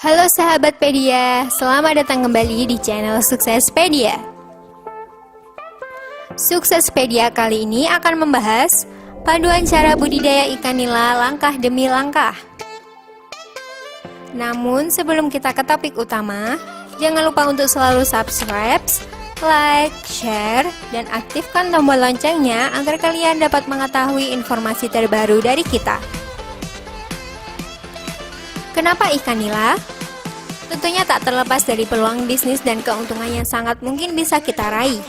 Halo sahabat Pedia, selamat datang kembali di channel Suksespedia. Suksespedia kali ini akan membahas panduan cara budidaya ikan nila langkah demi langkah. Namun sebelum kita ke topik utama, jangan lupa untuk selalu subscribe, like, share, dan aktifkan tombol loncengnya agar kalian dapat mengetahui informasi terbaru dari kita. Kenapa ikan nila? Tentunya tak terlepas dari peluang bisnis dan keuntungan yang sangat mungkin bisa kita raih.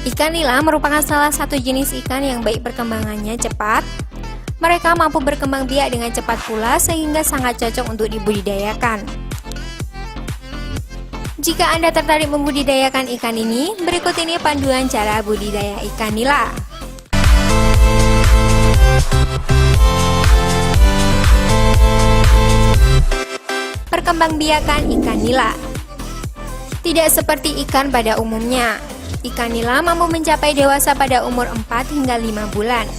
Ikan nila merupakan salah satu jenis ikan yang baik perkembangannya cepat. Mereka mampu berkembang biak dengan cepat pula sehingga sangat cocok untuk dibudidayakan. Jika Anda tertarik membudidayakan ikan ini, berikut ini panduan cara budidaya ikan nila. Perkembangbiakan ikan nila. Tidak seperti ikan pada umumnya, ikan nila mampu mencapai dewasa pada umur 4 hingga 5 bulan.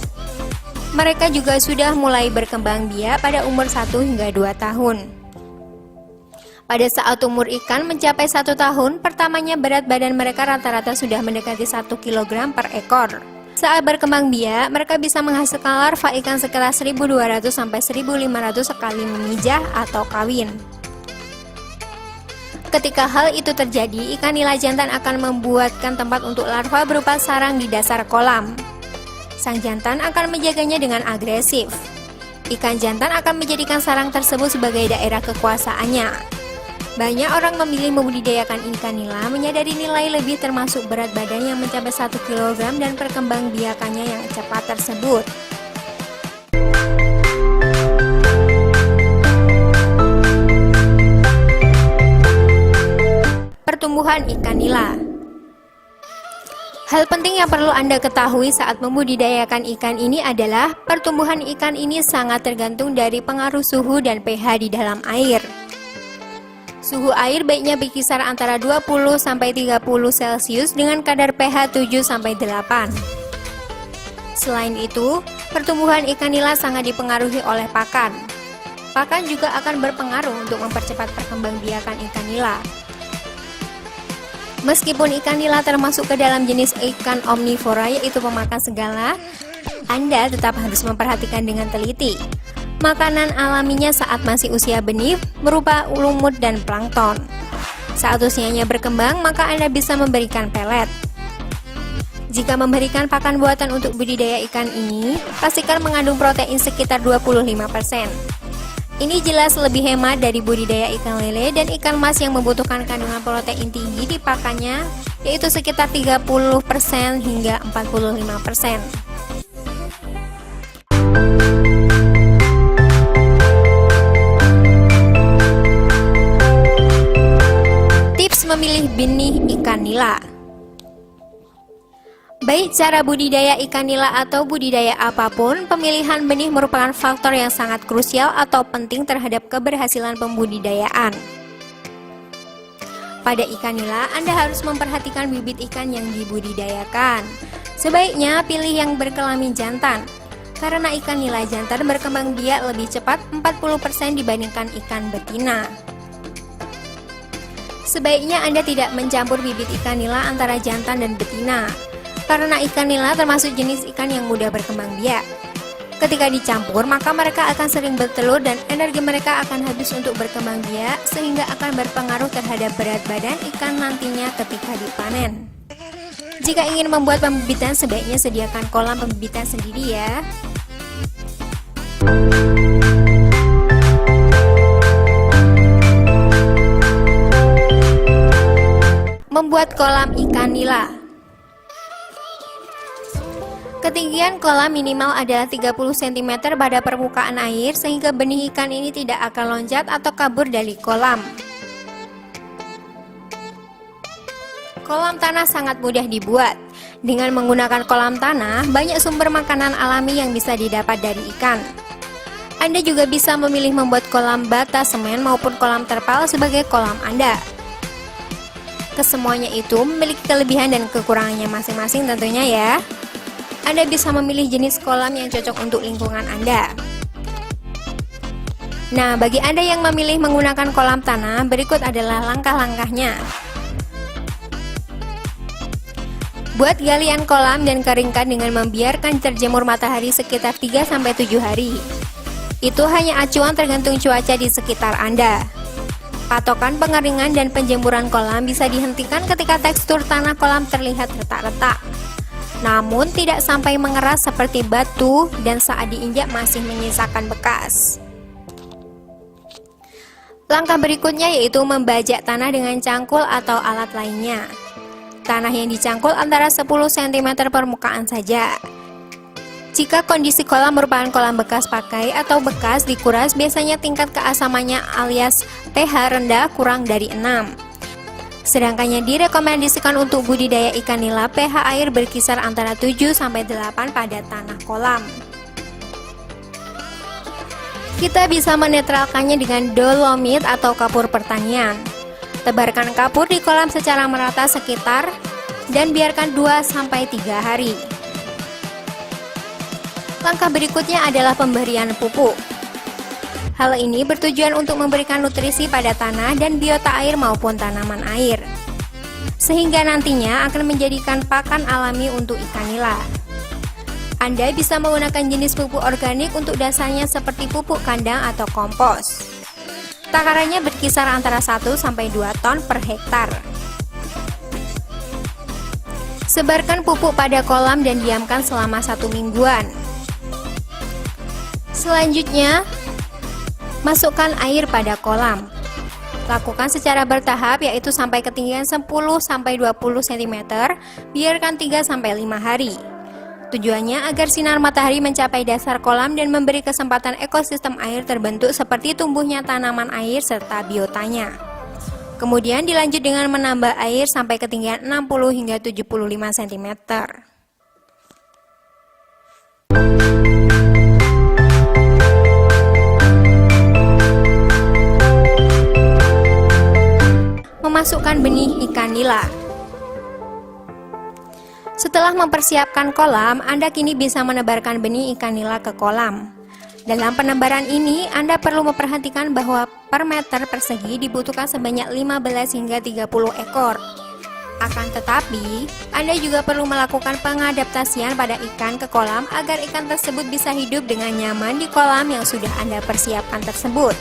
Mereka juga sudah mulai berkembang biak pada umur 1 hingga 2 tahun. Pada saat umur ikan mencapai 1 tahun, pertamanya berat badan mereka rata-rata sudah mendekati 1 kg per ekor. Saat berkembang biak, mereka bisa menghasilkan larva ikan sekitar 1.200 sampai 1.500 sekali memijah atau kawin. Ketika hal itu terjadi, ikan nila jantan akan membuatkan tempat untuk larva berupa sarang di dasar kolam. Sang jantan akan menjaganya dengan agresif. Ikan jantan akan menjadikan sarang tersebut sebagai daerah kekuasaannya. Banyak orang memilih membudidayakan ikan nila menyadari nilai lebih termasuk berat badan yang mencapai 1 kg dan perkembangbiakannya yang cepat tersebut. Pertumbuhan ikan nila. Hal penting yang perlu Anda ketahui saat membudidayakan ikan ini adalah pertumbuhan ikan ini sangat tergantung dari pengaruh suhu dan pH di dalam air. Suhu air baiknya berkisar antara 20 sampai 30 Celcius dengan kadar pH 7 sampai 8. Selain itu, pertumbuhan ikan nila sangat dipengaruhi oleh pakan. Pakan juga akan berpengaruh untuk mempercepat perkembangbiakan ikan nila. Meskipun ikan nila termasuk ke dalam jenis ikan omnivora yaitu pemakan segala, Anda tetap harus memperhatikan dengan teliti. Makanan alaminya saat masih usia benih berupa lumut dan plankton. Saat usianya berkembang, maka Anda bisa memberikan pelet. Jika memberikan pakan buatan untuk budidaya ikan ini, pastikan mengandung protein sekitar 25%. Ini jelas lebih hemat dari budidaya ikan lele dan ikan mas yang membutuhkan kandungan protein tinggi di pakannya, yaitu sekitar 30% hingga 45%. Tips memilih benih ikan nila. Baik cara budidaya ikan nila atau budidaya apapun, pemilihan benih merupakan faktor yang sangat krusial atau penting terhadap keberhasilan pembudidayaan. Pada ikan nila, Anda harus memperhatikan bibit ikan yang dibudidayakan. Sebaiknya pilih yang berkelamin jantan, karena ikan nila jantan berkembang biak lebih cepat 40% dibandingkan ikan betina. Sebaiknya Anda tidak mencampur bibit ikan nila antara jantan dan betina, karena ikan nila termasuk jenis ikan yang mudah berkembang biak. Ketika dicampur, maka mereka akan sering bertelur dan energi mereka akan habis untuk berkembang biak, sehingga akan berpengaruh terhadap berat badan ikan nantinya ketika dipanen. Jika ingin membuat pembibitan, sebaiknya sediakan kolam pembibitan sendiri ya. Membuat kolam ikan nila. Ketinggian kolam minimal adalah 30 cm pada permukaan air sehingga benih ikan ini tidak akan loncat atau kabur dari kolam. Kolam tanah sangat mudah dibuat. Dengan menggunakan kolam tanah, banyak sumber makanan alami yang bisa didapat dari ikan. Anda juga bisa memilih membuat kolam bata semen maupun kolam terpal sebagai kolam Anda. Kesemuanya itu memiliki kelebihan dan kekurangannya masing-masing tentunya ya. Anda bisa memilih jenis kolam yang cocok untuk lingkungan Anda. Nah, bagi Anda yang memilih menggunakan kolam tanah, berikut adalah langkah-langkahnya. Buat galian kolam dan keringkan dengan membiarkan terjemur matahari sekitar 3-7 hari. Itu hanya acuan tergantung cuaca di sekitar Anda. Patokan pengeringan dan penjemuran kolam bisa dihentikan ketika tekstur tanah kolam terlihat retak-retak. Namun tidak sampai mengeras seperti batu dan saat diinjak masih menyisakan bekas. Langkah berikutnya yaitu membajak tanah dengan cangkul atau alat lainnya. Tanah yang dicangkul antara 10 cm permukaan saja. Jika kondisi kolam merupakan kolam bekas pakai atau bekas dikuras, biasanya tingkat keasamannya alias pH rendah kurang dari 6. Sedangkan yang direkomendasikan untuk budidaya ikan nila, pH air berkisar antara 7-8 pada tanah kolam. Kita bisa menetralkannya dengan dolomit atau kapur pertanian. Tebarkan kapur di kolam secara merata sekitar dan biarkan 2-3 hari. Langkah berikutnya adalah pemberian pupuk. Hal ini bertujuan untuk memberikan nutrisi pada tanah dan biota air maupun tanaman air, sehingga nantinya akan menjadikan pakan alami untuk ikan nila. Anda bisa menggunakan jenis pupuk organik untuk dasarnya seperti pupuk kandang atau kompos. Takarannya berkisar antara 1-2 ton per hektar. Sebarkan pupuk pada kolam dan diamkan selama 1 mingguan. Selanjutnya, masukkan air pada kolam. Lakukan secara bertahap, yaitu sampai ketinggian 10-20 cm, biarkan 3-5 hari. Tujuannya agar sinar matahari mencapai dasar kolam dan memberi kesempatan ekosistem air terbentuk seperti tumbuhnya tanaman air serta biotanya. Kemudian dilanjut dengan menambah air sampai ketinggian 60-75 cm. Memasukkan benih ikan nila. Setelah mempersiapkan kolam, Anda kini bisa menebarkan benih ikan nila ke kolam. Dalam penebaran ini, Anda perlu memperhatikan bahwa per meter persegi dibutuhkan sebanyak 15 hingga 30 ekor. Akan tetapi, Anda juga perlu melakukan pengadaptasian pada ikan ke kolam agar ikan tersebut bisa hidup dengan nyaman di kolam yang sudah Anda persiapkan tersebut.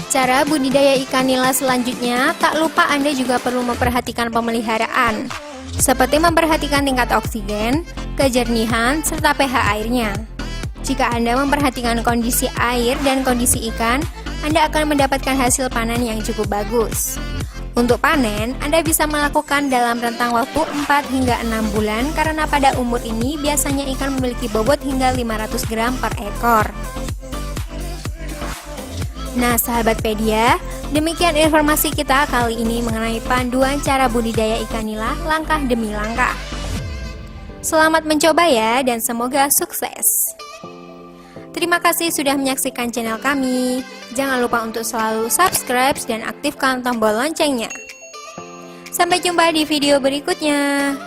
Cara budidaya ikan nila selanjutnya, tak lupa Anda juga perlu memperhatikan pemeliharaan, seperti memperhatikan tingkat oksigen, kejernihan, serta pH airnya. Jika Anda memperhatikan kondisi air dan kondisi ikan, Anda akan mendapatkan hasil panen yang cukup bagus. Untuk panen, Anda bisa melakukan dalam rentang waktu 4 hingga 6 bulan karena pada umur ini biasanya ikan memiliki bobot hingga 500 gram per ekor. Nah, sahabat Pedia, demikian informasi kita kali ini mengenai panduan cara budidaya ikan nila langkah demi langkah. Selamat mencoba ya, dan semoga sukses. Terima kasih sudah menyaksikan channel kami. Jangan lupa untuk selalu subscribe dan aktifkan tombol loncengnya. Sampai jumpa di video berikutnya.